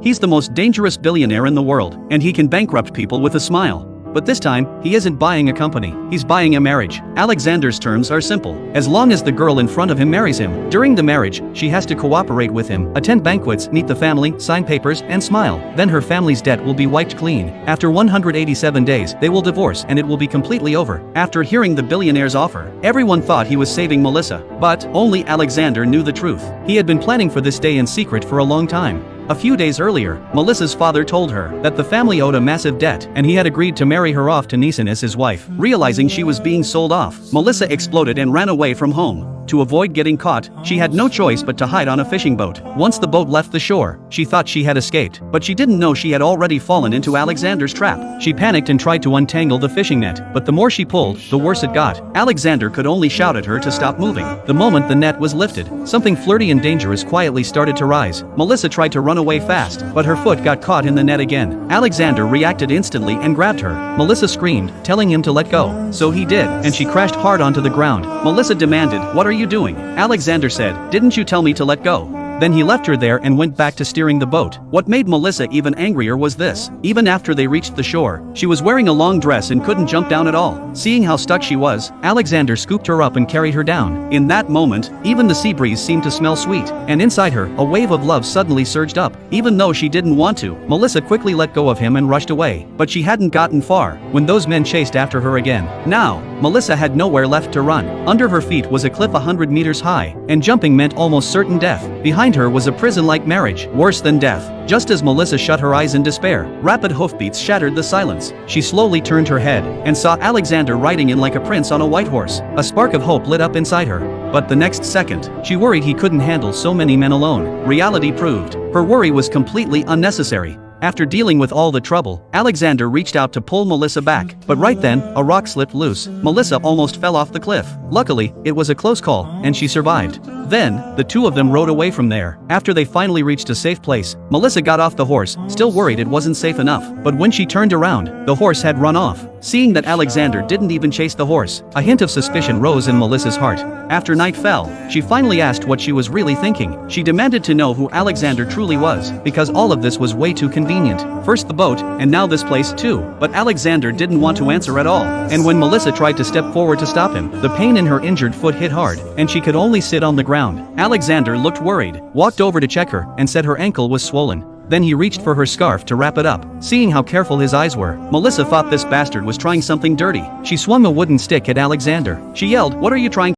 He's the most dangerous billionaire in the world, and he can bankrupt people with a smile. But this time, he isn't buying a company, he's buying a marriage. Alexander's terms are simple. As long as the girl in front of him marries him, during the marriage, she has to cooperate with him, attend banquets, meet the family, sign papers, and smile. Then her family's debt will be wiped clean. After 187 days, they will divorce and it will be completely over. After hearing the billionaire's offer, everyone thought he was saving Melissa. But only Alexander knew the truth. He had been planning for this day in secret for a long time. A few days earlier, Melissa's father told her that the family owed a massive debt and he had agreed to marry her off to Neeson as his wife. Realizing she was being sold off, Melissa exploded and ran away from home. To avoid getting caught, she had no choice but to hide on a fishing boat. Once the boat left the shore, she thought she had escaped, but she didn't know she had already fallen into Alexander's trap. She panicked and tried to untangle the fishing net, but the more she pulled, the worse it got. Alexander could only shout at her to stop moving. The moment the net was lifted, something flirty and dangerous quietly started to rise. Melissa tried to run away fast, but her foot got caught in the net again. Alexander reacted instantly and grabbed her. Melissa screamed, telling him to let go. So he did, and she crashed hard onto the ground. Melissa demanded, "What are you doing?" Alexander said, "Didn't you tell me to let go?" Then he left her there and went back to steering the boat. What made Melissa even angrier was this. Even after they reached the shore, she was wearing a long dress and couldn't jump down at all. Seeing how stuck she was, Alexander scooped her up and carried her down. In that moment, even the sea breeze seemed to smell sweet, and inside her, a wave of love suddenly surged up. Even though she didn't want to, Melissa quickly let go of him and rushed away. But she hadn't gotten far when those men chased after her again. Now, Melissa had nowhere left to run. Under her feet was a cliff 100 meters high, and jumping meant almost certain death. Behind her was a prison-like marriage, worse than death. Just as Melissa shut her eyes in despair, rapid hoofbeats shattered the silence. She slowly turned her head and saw Alexander riding in like a prince on a white horse. A spark of hope lit up inside her. But the next second, she worried he couldn't handle so many men alone. Reality proved her worry was completely unnecessary. After dealing with all the trouble, Alexander reached out to pull Melissa back, but right then, a rock slipped loose. Melissa almost fell off the cliff. Luckily, it was a close call, and she survived. Then, the two of them rode away from there. After they finally reached a safe place, Melissa got off the horse, still worried it wasn't safe enough. But when she turned around, the horse had run off. Seeing that Alexander didn't even chase the horse, a hint of suspicion rose in Melissa's heart. After night fell, she finally asked what she was really thinking. She demanded to know who Alexander truly was, because all of this was way too convenient. First the boat, and now this place too. But Alexander didn't want to answer at all. And when Melissa tried to step forward to stop him, the pain in her injured foot hit hard, and she could only sit on the ground. Alexander looked worried, walked over to check her, and said her ankle was swollen. Then he reached for her scarf to wrap it up. Seeing how careful his eyes were, Melissa thought this bastard was trying something dirty. She swung a wooden stick at Alexander. She yelled, "What are you trying